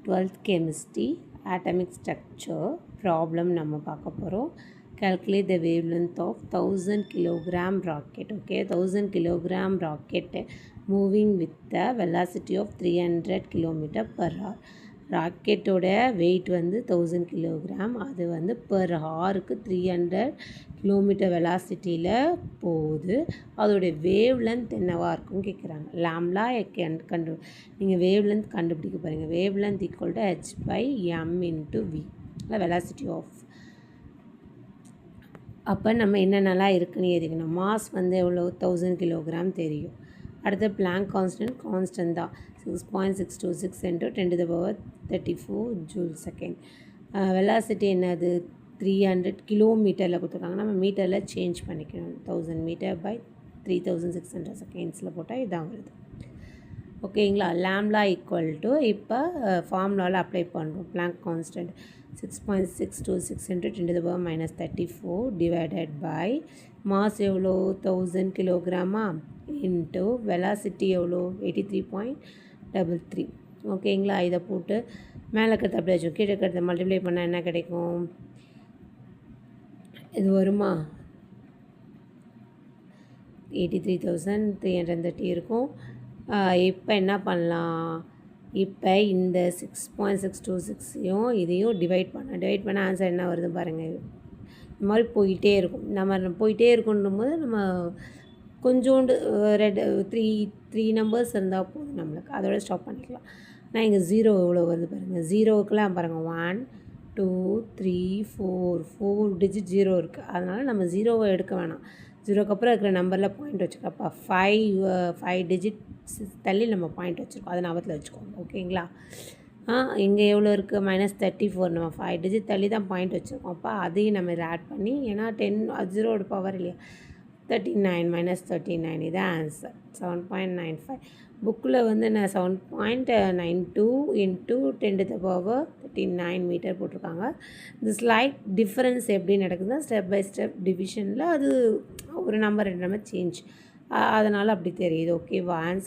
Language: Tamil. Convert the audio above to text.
12th chemistry atomic structure problem நம்ம பார்க்க போகிறோம். calculate the wavelength of 1000 kilogram rocket. Okay, 1000 kilogram rocket moving with the velocity of 300 km per hour. ராக்கெட்டோட wait வந்து 1000 கிலோகிராம், அது வந்து பெர் ஹாருக்கு 300 கிலோமீட்டர் வெலாசிட்டியில் போகுது. அதோடைய வேவ் லென்த் என்னவாக இருக்கும்னு கேட்குறாங்க. லாம்லா நீங்கள் வேவ் லென்த் கண்டுபிடிக்க பாருங்கள். Wave length equal to h/m × v, இல்லை வெலாசிட்டி ஆஃப். அப்போ நம்ம என்னென்னலாம் இருக்குன்னு எழுதிக்கணும். மாஸ் வந்து எவ்வளோ 1000 கிலோகிராம் தெரியும். அடுத்த பிளாங்க் கான்ஸ்டன்ட் தான் 6.626 × 10⁻34 ஜூல் செகண்ட். வெலாசிட்டி என்னது 300 கிலோமீட்டரில் கொடுத்துருக்காங்க. நம்ம மீட்டரில் சேஞ்ச் பண்ணிக்கணும். 1000 m/3600 செகண்ட்ஸில் போட்டால் இதான் வருது. ஓகேங்களா. லாம்லா ஈக்குவல் டு இப்போ ஃபார்முலாவில் அப்ளை பண்ணுறோம். Planck constant 6.626 × 10⁻34 divided by mass எவ்வளோ 1000 கிலோகிராமா இன்ட்டு வெலாசிட்டி எவ்வளோ 83.33. ஓகேங்களா. இதை போட்டு மேலே இருக்கிறத அப்படியே வச்சோம், கீழே இருக்கிறத மல்டிப்ளை பண்ணால் என்ன கிடைக்கும்? இது வருமா 83,330 இருக்கும். இப்போ என்ன பண்ணலாம்? இப்போ இந்த 6.626ஐயும் இதையும் டிவைட் பண்ண ஆன்சர் என்ன வருது பாருங்கள். இந்த மாதிரி போயிட்டே இருக்கும். நம்ம போயிட்டே இருக்குன்னும் போது நம்ம கொஞ்சோண்டு த்ரீ நம்பர்ஸ் இருந்தால் போதும் நம்மளுக்கு, அதோட ஸ்டாப் பண்ணிக்கலாம். ஆனால் இங்கே 0 எவ்வளோ வருது பாருங்கள். 0க்குலாம் பாருங்கள் 1 2 3 4 டிஜிட் 0 இருக்குது. அதனால் நம்ம 0வை எடுக்க வேணாம். 0க்கு அப்புறம் இருக்கிற நம்பரில் பாயிண்ட் வச்சுருக்கோம். அப்போ 5 டிஜிட் தள்ளி நம்ம பாயிண்ட் வச்சுருக்கோம். அதை ஞாபகத்தில் வச்சுக்கோங்க. ஓகேங்களா. இங்கே எவ்வளோ இருக்குது -34. நம்ம 5 டிஜிட் தள்ளி தான் பாயிண்ட் வச்சுருக்கோம். அப்போ அதையும் நம்ம இதை ஆட் பண்ணி, ஏன்னா 10 0வோட பவர் இல்லையா, 39 - 39 இதான் ஆன்சர். 7.95. புக்கில் வந்து நான் 7.92 × 10⁻39 மீட்டர் போட்டிருக்காங்க. இந்த ஸ்லைட் டிஃப்ரென்ஸ் எப்படி நடக்குதுன்னா ஸ்டெப் பை ஸ்டெப் டிவிஷனில் அது ஒரு நம்பர் 2 நம்பர் சேஞ்ச், அதனால் அப்படி தெரியுது. ஓகேவா. ஆன்சர்